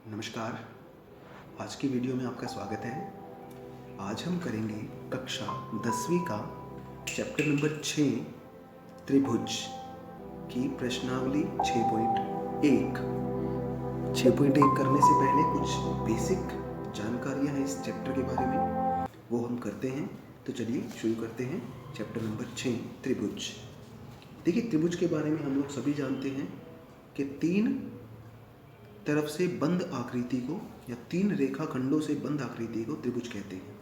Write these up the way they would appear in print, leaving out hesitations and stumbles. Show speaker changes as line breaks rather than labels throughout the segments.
नमस्कार। आज की वीडियो में आपका स्वागत है। आज हम करेंगे कक्षा 10वीं का चैप्टर नंबर 6 त्रिभुज की प्रश्नावली 6.1। 6.1 करने से पहले कुछ बेसिक जानकारियां हैं इस चैप्टर के बारे में, वो हम करते हैं। तो चलिए शुरू करते हैं चैप्टर नंबर 6 त्रिभुज। देखिए, त्रिभुज के बारे में हम लोग सभी जानते हैं कि तीन तरफ से बंद आकृति को या तीन रेखाखंडों से बंद आकृति को त्रिभुज कहते हैं।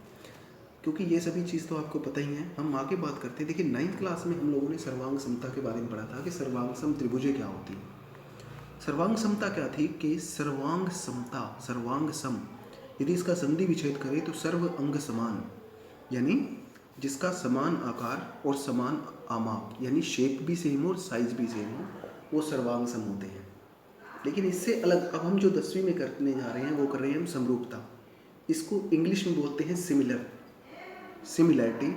क्योंकि ये सभी चीज़ तो आपको पता ही है, हम आगे बात करते हैं। देखिए, 9th क्लास में हम लोगों ने सर्वांग समता के बारे में पढ़ा था कि सर्वांग सम त्रिभुजें क्या होती हैं। सर्वांग समता क्या थी कि सर्वांग समता, सर्वांग सम, यदि इसका संधि विच्छेद करें तो सर्व अंग समान, यानी जिसका समान आकार और समान आमाप, यानी शेप भी सेम हो और साइज भी सेम हो, वो सर्वांग सम होते हैं। लेकिन इससे अलग अब हम जो 10वीं में करने जा रहे हैं वो कर रहे हैं हम समरूपता। इसको इंग्लिश में बोलते हैं सिमिलैरिटी,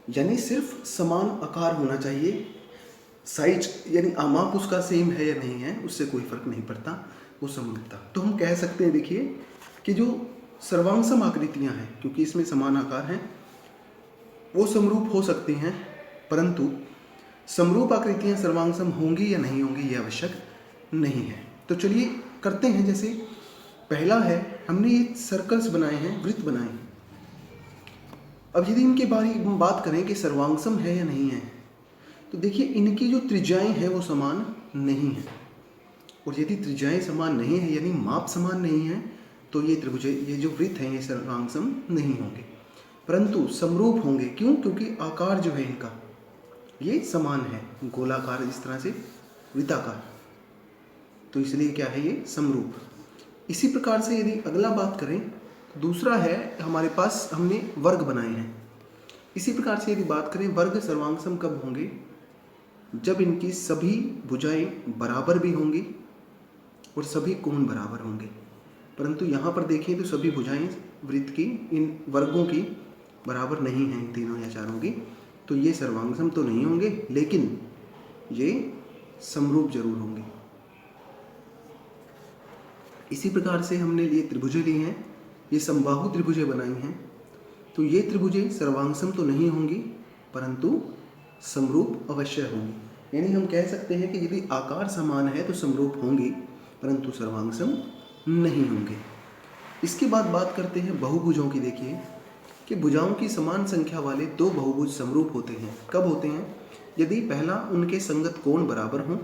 यानी सिर्फ समान आकार होना चाहिए, साइज यानी आमाप उसका सेम है या नहीं है उससे कोई फर्क नहीं पड़ता, वो समरूपता। तो हम कह सकते हैं, देखिए, कि जो सर्वांगसम आकृतियां हैं, क्योंकि इसमें समान आकार हैं, वो समरूप हो सकती हैं, परंतु समरूप आकृतियां सर्वांगसम होंगी या नहीं होंगी ये आवश्यक नहीं है। तो चलिए करते हैं। जैसे पहला है, हमने ये सर्कल्स बनाए हैं, वृत्त बनाए हैं। अब यदि इनके बारे में बात करें कि सर्वांगसम है या नहीं है, तो देखिए इनकी जो त्रिज्याएं हैं वो समान नहीं है। और यदि त्रिज्याएं समान नहीं है यानी माप समान नहीं है, तो ये त्रिभुज, ये जो वृत्त हैं, ये सर्वांगसम नहीं होंगे, परंतु समरूप होंगे। क्यों? क्योंकि आकार जो है इनका ये समान है, गोलाकार इस तरह से वृत्ताकार, तो इसलिए क्या है ये समरूप। इसी प्रकार से यदि अगला बात करें तो दूसरा है हमारे पास, हमने वर्ग बनाए हैं। इसी प्रकार से यदि बात करें, वर्ग सर्वांगसम कब होंगे? जब इनकी सभी भुजाएं बराबर भी होंगी और सभी कोण बराबर होंगे। परंतु यहाँ पर देखें तो सभी भुजाएं वृत्त की, इन वर्गों की बराबर नहीं हैं, इन तीनों या चारों की, तो ये सर्वांगसम तो नहीं होंगे, लेकिन ये समरूप जरूर होंगे। इसी प्रकार से हमने ये त्रिभुजें ली हैं, ये समबाहु त्रिभुजें बनाई हैं, तो ये त्रिभुजें सर्वांगसम तो नहीं होंगी, परंतु समरूप अवश्य होंगी। यानी हम कह सकते हैं कि यदि आकार समान है तो समरूप होंगी, परंतु सर्वांगसम नहीं होंगे। इसके बाद बात करते हैं बहुभुजों की। देखिए कि भुजाओं की समान संख्या वाले दो बहुभुज समरूप होते हैं। कब होते हैं? यदि पहला उनके संगत कोण बराबर हों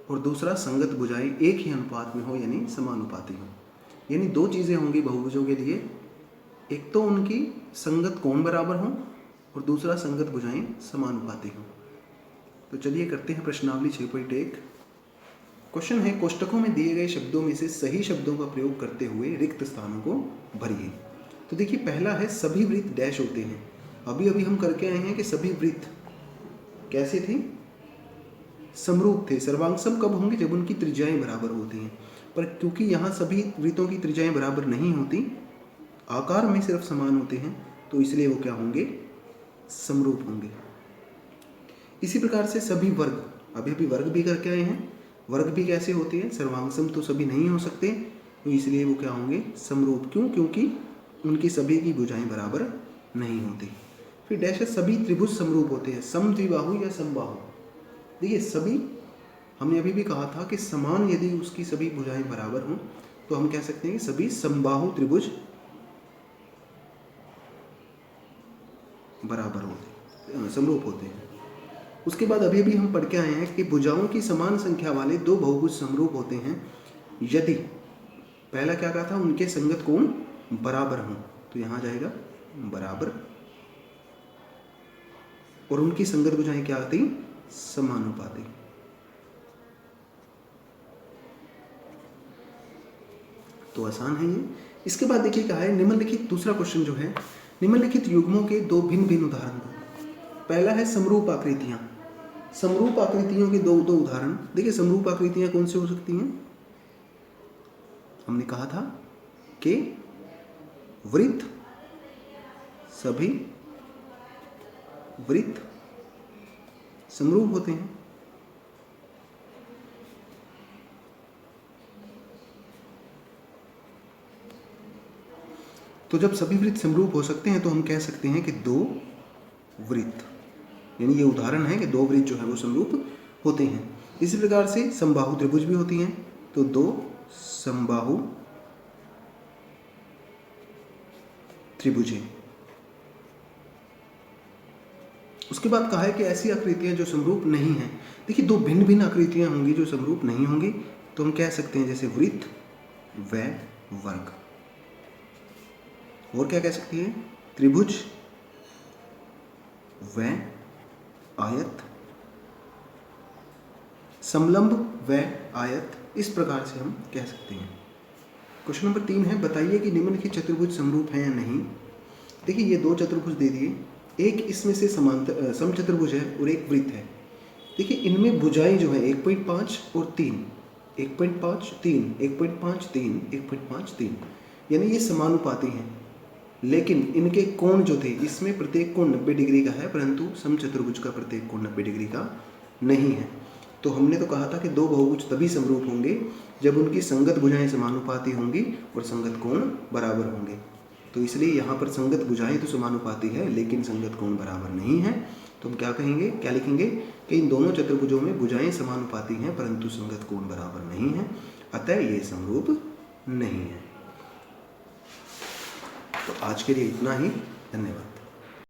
और दूसरा संगत भुजाएं एक ही अनुपात में हो, यानी समानुपाती हो। यानी दो चीज़ें होंगी बहुभुजों के लिए, एक तो उनकी संगत कोण बराबर हो और दूसरा संगत भुजाएं समानुपाती हो। तो चलिए करते हैं प्रश्नावली 6.1। क्वेश्चन है, कोष्टकों में दिए गए शब्दों में से सही शब्दों का प्रयोग करते हुए रिक्त स्थानों को भरिए। तो देखिए पहला है, सभी वृत्त डैश होते हैं। अभी अभी हम करके आए हैं कि सभी वृत्त कैसे थे? समरूप थे। सर्वांगसम कब होंगे? जब उनकी त्रिज्याएं बराबर होती हैं। पर क्योंकि यहाँ सभी वृत्तों की त्रिज्याएं बराबर नहीं होती, आकार में सिर्फ समान होते हैं, तो इसलिए वो क्या होंगे? समरूप होंगे। इसी प्रकार से सभी वर्ग, अभी अभी वर्ग भी करके आए हैं, वर्ग भी कैसे होते हैं? सर्वांगसम तो सभी नहीं हो सकते, तो इसलिए वो क्या होंगे? समरूप। क्यों? क्योंकि उनकी सभी की भुजाएं बराबर नहीं होती। फिर डैश, सभी त्रिभुज समरूप होते हैं। समद्विबाहु या समबाहु। देखिए सभी, हमने अभी भी कहा था कि समान यदि उसकी सभी भुजाएं बराबर हों तो हम कह सकते हैं कि सभी समबाहु त्रिभुज बराबर होते, समरूप होते हैं। उसके बाद अभी भी हम पढ़ के आए हैं कि भुजाओं की समान संख्या वाले दो बहुभुज समरूप होते हैं यदि, पहला क्या कहा था? उनके संगत कोण बराबर हों, तो यहाँ जाएगा बराबर, और उनकी संगत भुजाएं क्या आती? समानुपाती। तो आसान है ये। इसके बाद देखिए क्या है, निम्नलिखित, दूसरा क्वेश्चन जो है, निम्नलिखित युग्मों के दो भिन्न भिन्न उदाहरण दो। पहला है समरूप आकृतियां। समरूप आकृतियों के दो उदाहरण। देखिए समरूप आकृतियां कौन सी हो सकती हैं? हमने कहा था कि वृत्त, सभी वृत्त समरूप होते हैं। तो जब सभी वृत्त समरूप हो सकते हैं तो हम कह सकते हैं कि दो वृत्त, यानी ये उदाहरण है कि दो वृत्त जो है वो समरूप होते हैं। इसी प्रकार से समबाहु त्रिभुज भी होती हैं, तो दो समबाहु त्रिभुजें। उसके बाद कहा है कि ऐसी आकृतियां जो समरूप नहीं हैं। देखिए, दो भिन्न भिन्न आकृतियां होंगी जो समरूप नहीं होंगी, तो हम कह सकते हैं जैसे वृत्त व वर्ग। और क्या कह सकते हैं? त्रिभुज व आयत, समलंब व आयत, इस प्रकार से हम कह सकते हैं। क्वेश्चन नंबर 3 है, बताइए कि निम्नलिखित चतुर्भुज समरूप हैं या नहीं। देखिए, ये दो चतुर्भुज दे दिए, एक इसमें से समांतर समचतुर्भुज है और एक वृत्त है। देखिए, इनमें भुजाएं जो है 1.5 और 3, 1.5 3, 1.5 3, 1.5 3, यानी ये समानुपाती हैं। लेकिन इनके कोण जो थे, इसमें प्रत्येक कोण 90 डिग्री का है, परंतु समचतुर्भुज का प्रत्येक कोण 90 डिग्री का नहीं है। तो हमने तो कहा था कि दो बहुभुज तभी समरूप होंगे जब उनकी संगत भुजाएं समानुपाती होंगी और संगत कोण बराबर होंगे। तो इसलिए यहाँ पर संगत भुजाएं तो समानुपाती है लेकिन संगत कोण बराबर नहीं है। तो हम क्या कहेंगे, क्या लिखेंगे कि इन दोनों चतुर्भुजों में भुजाएं समानुपाती हैं परंतु संगत कोण बराबर नहीं है, अतः ये समरूप नहीं है। तो आज के लिए इतना ही, धन्यवाद।